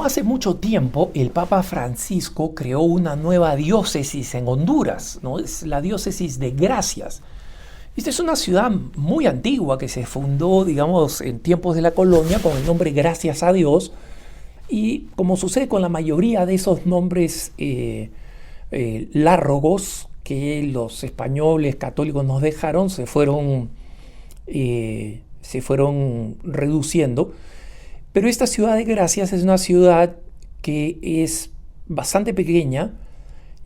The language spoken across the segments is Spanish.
no hace mucho tiempo el Papa Francisco creó una nueva diócesis en Honduras, ¿no? Es la diócesis de Gracias. Esta es una ciudad muy antigua que se fundó, digamos, en tiempos de la colonia con el nombre Gracias a Dios. Y como sucede con la mayoría de esos nombres lárgos que los españoles católicos nos dejaron, se fueron reduciendo. Pero esta ciudad de Gracias es una ciudad que es bastante pequeña.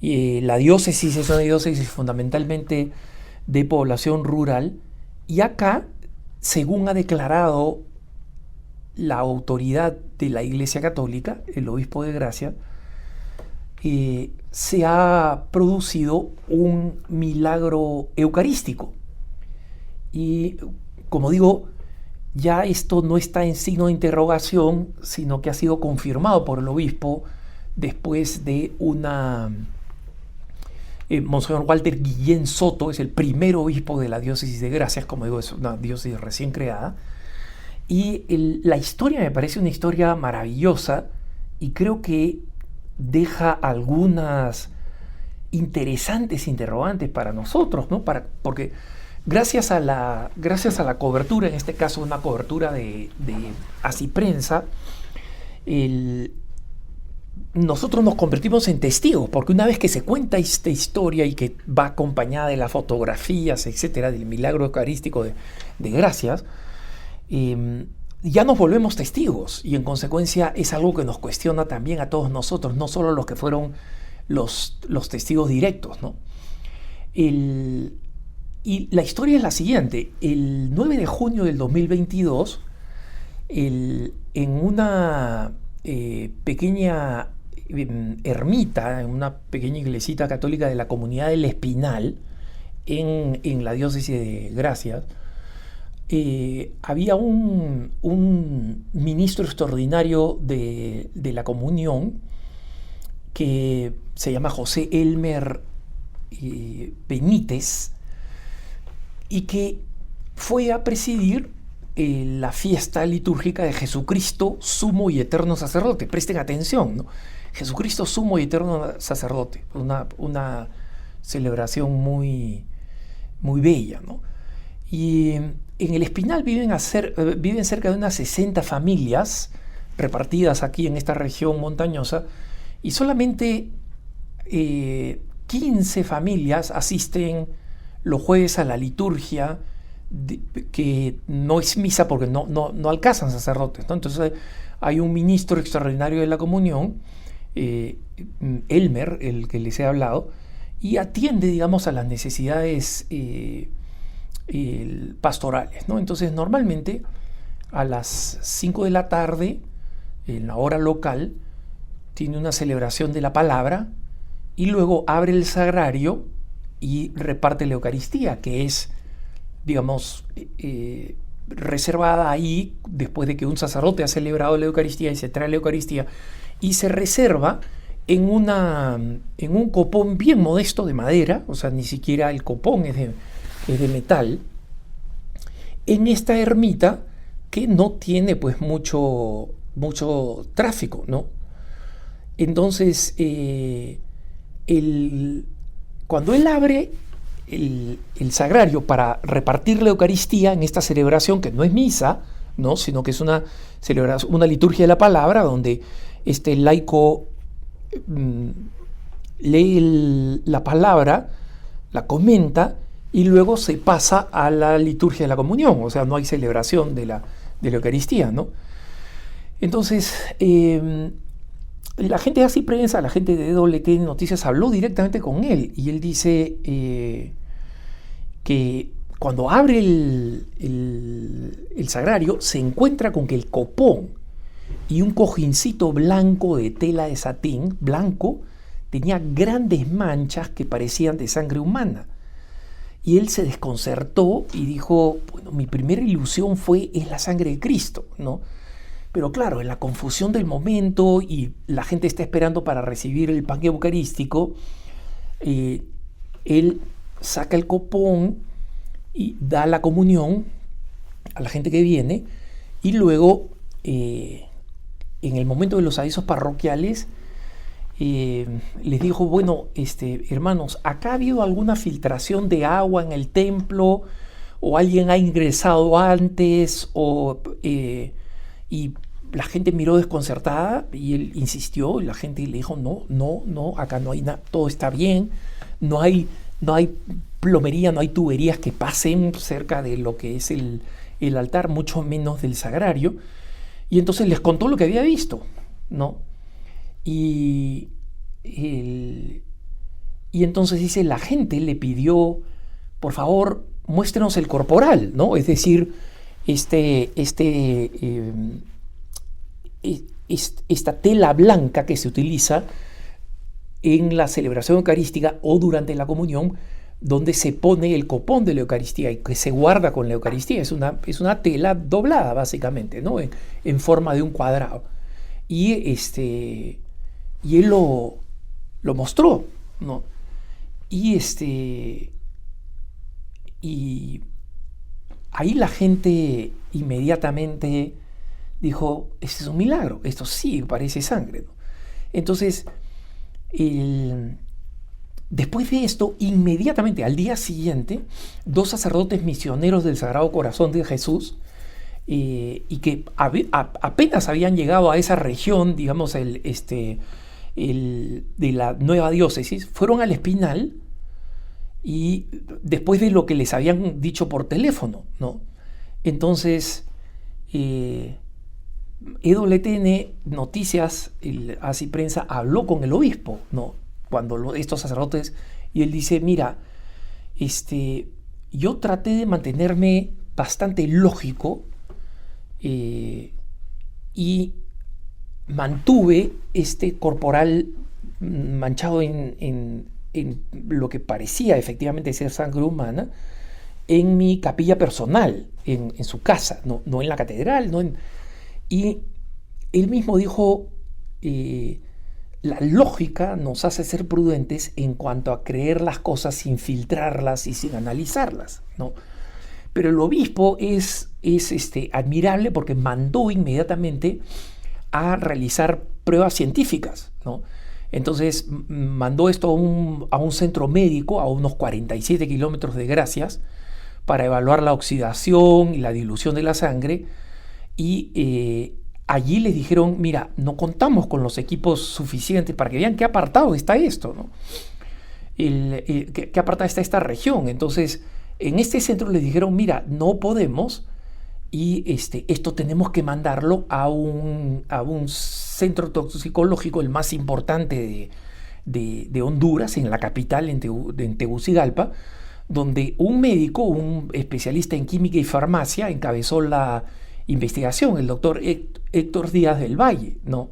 La diócesis es una diócesis fundamentalmente de población rural. Y acá, según ha declarado la autoridad de la Iglesia Católica, el obispo de Gracia, se ha producido un milagro eucarístico. Y como digo, ya esto no está en signo de interrogación, sino que ha sido confirmado por el obispo después de Monseñor Walter Guillén Soto es el primer obispo de la diócesis de Gracias, como digo, es una diócesis recién creada. Y la historia me parece una historia maravillosa y creo que deja algunas interesantes interrogantes para nosotros, ¿no? Porque gracias a la cobertura, en este caso una cobertura de Asiprensa, nosotros nos convertimos en testigos, porque una vez que se cuenta esta historia y que va acompañada de las fotografías, etcétera, del milagro eucarístico de Gracias, ya nos volvemos testigos y en consecuencia es algo que nos cuestiona también a todos nosotros, no solo los que fueron los testigos directos, ¿no? Y la historia es la siguiente. El 9 de junio del 2022, en una pequeña ermita, en una pequeña iglesita católica de la comunidad del Espinal, en la diócesis de Gracias, había un ministro extraordinario de la comunión que se llama José Elmer Benítez, y que fue a presidir la fiesta litúrgica de Jesucristo, sumo y eterno sacerdote. Presten atención, ¿no? Jesucristo, sumo y eterno sacerdote. Una celebración muy, muy bella, ¿no? Y en el Espinal viven cerca de unas 60 familias repartidas aquí en esta región montañosa, y solamente 15 familias asisten los jueves a la liturgia, que no es misa porque no alcanzan sacerdotes, ¿no? Entonces hay un ministro extraordinario de la comunión, Elmer, el que les he hablado, y atiende, digamos, a las necesidades pastorales, ¿no? Entonces normalmente a las 5 de la tarde, en la hora local, tiene una celebración de la palabra y luego abre el sagrario y reparte la Eucaristía, que es, digamos, reservada ahí después de que un sacerdote ha celebrado la Eucaristía, y se trae la Eucaristía y se reserva en un copón bien modesto de madera, o sea, ni siquiera el copón es de metal, en esta ermita que no tiene pues mucho tráfico, ¿no? Entonces, cuando él abre el sagrario para repartir la Eucaristía en esta celebración, que no es misa, ¿no? Sino que es una celebración, una liturgia de la palabra, donde este laico lee la palabra, la comenta y luego se pasa a la liturgia de la comunión, o sea, no hay celebración de la Eucaristía, ¿no? Entonces, la gente de Asiprensa, la gente de WTN Noticias habló directamente con él, y él dice que cuando abre el sagrario se encuentra con que el copón y un cojincito blanco de tela de satín blanco tenía grandes manchas que parecían de sangre humana. Y él se desconcertó y dijo, bueno, mi primera ilusión es la sangre de Cristo, ¿no? Pero claro, en la confusión del momento y la gente está esperando para recibir el pan eucarístico, él saca el copón y da la comunión a la gente que viene, y luego en el momento de los avisos parroquiales, les dijo, bueno, hermanos, ¿acá ha habido alguna filtración de agua en el templo? ¿O alguien ha ingresado antes? Y la gente miró desconcertada y él insistió y la gente le dijo, no, acá no hay nada, todo está bien, no hay plomería, no hay tuberías que pasen cerca de lo que es el altar, mucho menos del sagrario. Y entonces les contó lo que había visto, ¿no? Y entonces dice, la gente le pidió, por favor, muéstrenos el corporal, ¿no? Es decir, esta tela blanca que se utiliza en la celebración eucarística o durante la comunión, donde se pone el copón de la Eucaristía y que se guarda con la Eucaristía. Es una tela doblada, básicamente, ¿no? En forma de un cuadrado. Y él lo mostró, ¿no? Y ahí la gente inmediatamente dijo, este es un milagro, esto sí parece sangre, ¿no? Entonces, después de esto, inmediatamente al día siguiente, 2 sacerdotes misioneros del Sagrado Corazón de Jesús, y que apenas habían llegado a esa región, digamos, de la nueva diócesis, fueron al Espinal, y después de lo que les habían dicho por teléfono, ¿no? Entonces, EWTN Noticias, Así Prensa, habló con el obispo, ¿no? Cuando estos sacerdotes, y él dice, mira, yo traté de mantenerme bastante lógico, y mantuve este corporal manchado en lo que parecía efectivamente ser sangre humana en mi capilla personal, en su casa, no en la catedral, y él mismo dijo, la lógica nos hace ser prudentes en cuanto a creer las cosas sin filtrarlas y sin analizarlas, ¿no? Pero el obispo es admirable porque mandó inmediatamente a realizar pruebas científicas, ¿no? Entonces mandó esto a un centro médico a unos 47 kilómetros de Gracias para evaluar la oxidación y la dilución de la sangre, y allí les dijeron, mira, no contamos con los equipos suficientes para que vean qué apartado está esto, ¿no? Qué apartada está esta región. Entonces, en este centro les dijeron, mira, no podemos, y esto tenemos que mandarlo a un centro toxicológico, el más importante de Honduras, en la capital, en Tegucigalpa, donde un médico, un especialista en química y farmacia, encabezó la investigación, el doctor Héctor Díaz del Valle, ¿no?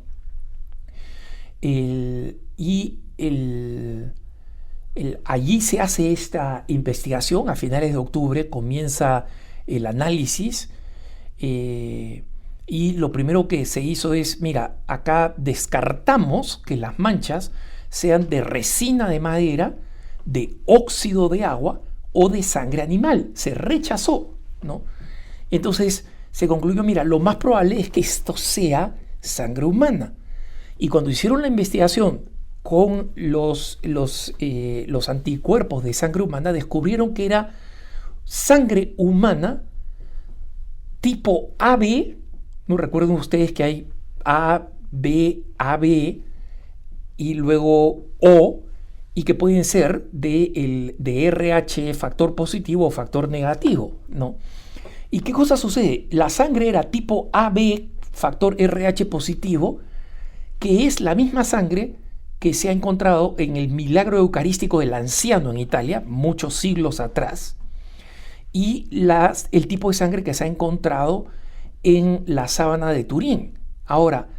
Allí se hace esta investigación. A finales de octubre comienza el análisis, y lo primero que se hizo es, mira, acá descartamos que las manchas sean de resina de madera, de óxido de agua o de sangre animal. Se rechazó, ¿no? Entonces se concluyó, mira, lo más probable es que esto sea sangre humana. Y cuando hicieron la investigación con los anticuerpos de sangre humana, descubrieron que era sangre humana tipo AB. No recuerden ustedes que hay AB y luego O, y que pueden ser de RH factor positivo o factor negativo, ¿no? ¿Y qué cosa sucede? La sangre era tipo AB factor RH positivo, que es la misma sangre que se ha encontrado en el milagro eucarístico del anciano en Italia, muchos siglos atrás, y el tipo de sangre que se ha encontrado en la sábana de Turín. Ahora,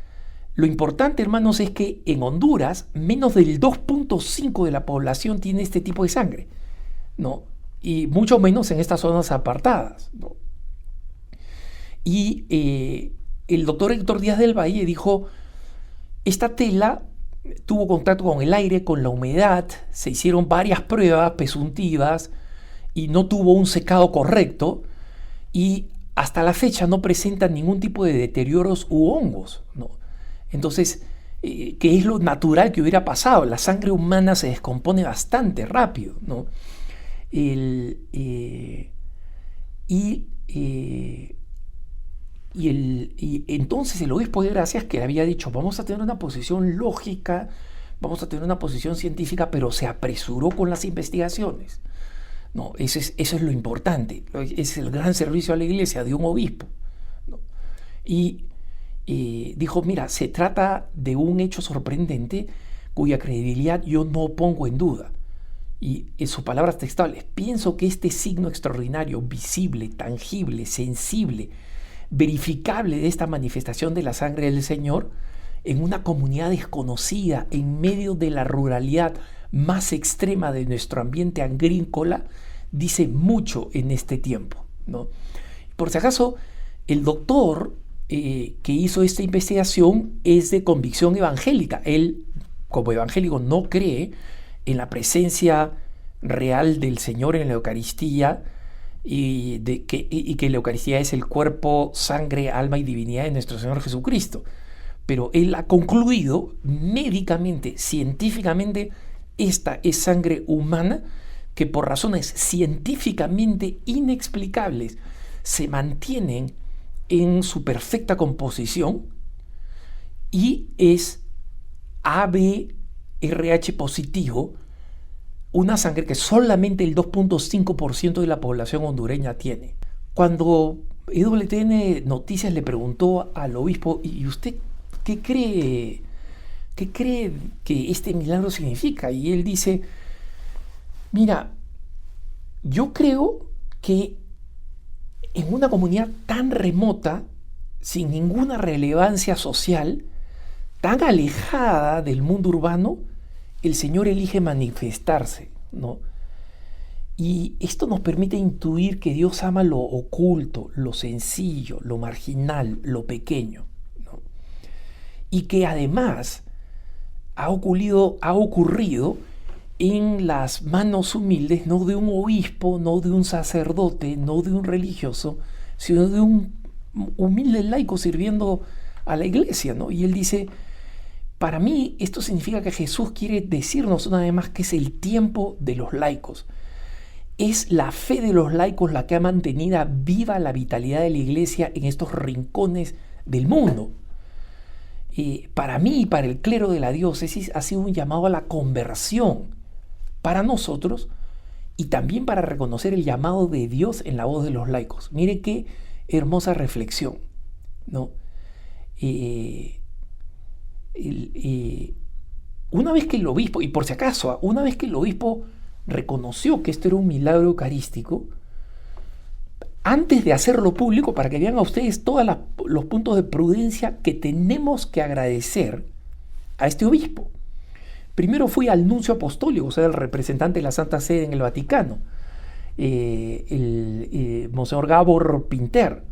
lo importante, hermanos, es que en Honduras menos del 2.5% de la población tiene este tipo de sangre, ¿no? Y mucho menos en estas zonas apartadas, ¿no? Y el doctor Héctor Díaz del Valle dijo, esta tela tuvo contacto con el aire, con la humedad, se hicieron varias pruebas presuntivas y no tuvo un secado correcto, y hasta la fecha no presenta ningún tipo de deterioros u hongos, ¿no? Entonces, que es lo natural que hubiera pasado. La sangre humana se descompone bastante rápido, ¿no? Y entonces el obispo de Gracias, que había dicho, vamos a tener una posición lógica, vamos a tener una posición científica, pero se apresuró con las investigaciones. No, eso es lo importante, es el gran servicio a la iglesia de un obispo, ¿no? Y dijo, mira, se trata de un hecho sorprendente cuya credibilidad yo no pongo en duda. Y en sus palabras textuales, pienso que este signo extraordinario, visible, tangible, sensible, verificable de esta manifestación de la sangre del Señor, en una comunidad desconocida, en medio de la ruralidad más extrema de nuestro ambiente agrícola, dice mucho en este tiempo, ¿no? Por si acaso, el doctor que hizo esta investigación es de convicción evangélica. Él, como evangélico, no cree en la presencia real del Señor en la Eucaristía y que la Eucaristía es el cuerpo, sangre, alma y divinidad de nuestro Señor Jesucristo. Pero él ha concluido médicamente, científicamente, esta es sangre humana que por razones científicamente inexplicables se mantienen en su perfecta composición y es ABRH positivo, una sangre que solamente el 2.5% de la población hondureña tiene. Cuando EWTN Noticias le preguntó al obispo, ¿y usted qué cree que este milagro significa? Y él dice, mira, yo creo que en una comunidad tan remota, sin ninguna relevancia social, tan alejada del mundo urbano, el Señor elige manifestarse, ¿no? Y esto nos permite intuir que Dios ama lo oculto, lo sencillo, lo marginal, lo pequeño, ¿no? Y que además ha ocurrido en las manos humildes, no de un obispo, no de un sacerdote, no de un religioso, sino de un humilde laico sirviendo a la iglesia, ¿no? Y él dice, para mí esto significa que Jesús quiere decirnos una vez más que es el tiempo de los laicos. Es la fe de los laicos la que ha mantenido viva la vitalidad de la iglesia en estos rincones del mundo. Para mí y para el clero de la diócesis ha sido un llamado a la conversión para nosotros y también para reconocer el llamado de Dios en la voz de los laicos. Mire qué hermosa reflexión, ¿no? Una vez que el obispo, y por si acaso, una vez que el obispo reconoció que esto era un milagro eucarístico, antes de hacerlo público, para que vean a ustedes todos los puntos de prudencia que tenemos que agradecer a este obispo. Primero fui al nuncio apostólico, o sea, el representante de la Santa Sede en el Vaticano, Monseñor Gabor Pinter.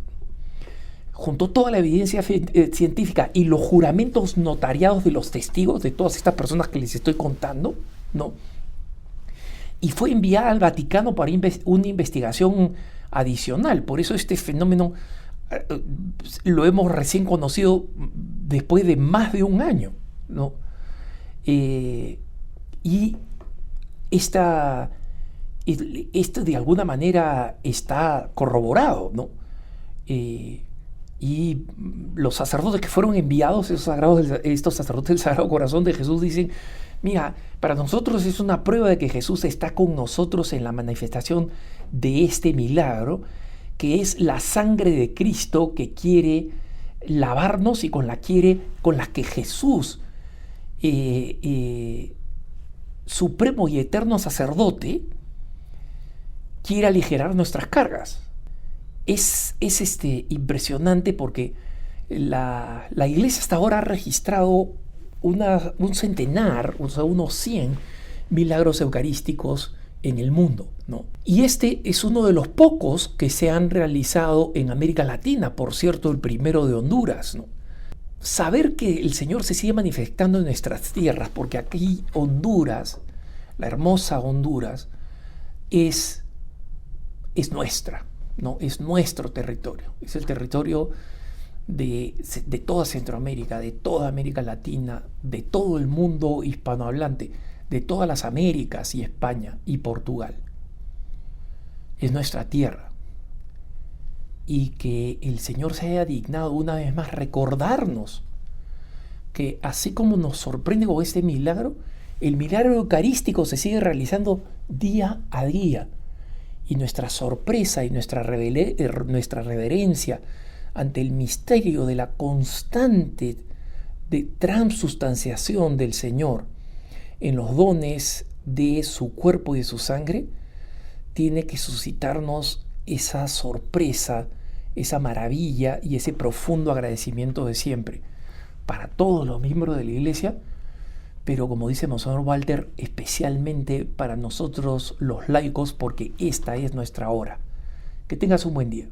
Juntó toda la evidencia científica y los juramentos notariados de los testigos de todas estas personas que les estoy contando, ¿no? Y fue enviada al Vaticano para una investigación adicional. Por eso este fenómeno lo hemos recién conocido después de más de un año, ¿no? Y esto de alguna manera está corroborado, ¿no? Y los sacerdotes que fueron enviados, estos sacerdotes del Sagrado Corazón de Jesús, dicen, mira, para nosotros es una prueba de que Jesús está con nosotros en la manifestación de este milagro, que es la sangre de Cristo que quiere lavarnos y con la que Jesús, supremo y eterno sacerdote, quiere aligerar nuestras cargas. Es impresionante porque la iglesia hasta ahora ha registrado un centenar, o sea, unos 100 milagros eucarísticos en el mundo, ¿no? Y este es uno de los pocos que se han realizado en América Latina, por cierto, el primero de Honduras, ¿no? Saber que el Señor se sigue manifestando en nuestras tierras, porque aquí Honduras, la hermosa Honduras, es nuestra, ¿no? Es nuestro territorio, es el territorio de toda Centroamérica, de toda América Latina, de todo el mundo hispanohablante, de todas las Américas y España y Portugal. Es nuestra tierra. Y que el Señor se haya dignado una vez más recordarnos que así como nos sorprende con este milagro, el milagro eucarístico se sigue realizando día a día. Y nuestra sorpresa y nuestra reverencia ante el misterio de la constante de transustanciación del Señor en los dones de su cuerpo y de su sangre, tiene que suscitarnos esa sorpresa, esa maravilla y ese profundo agradecimiento de siempre para todos los miembros de la Iglesia, pero como dice Monseñor Walter, especialmente para nosotros los laicos, porque esta es nuestra hora. Que tengas un buen día.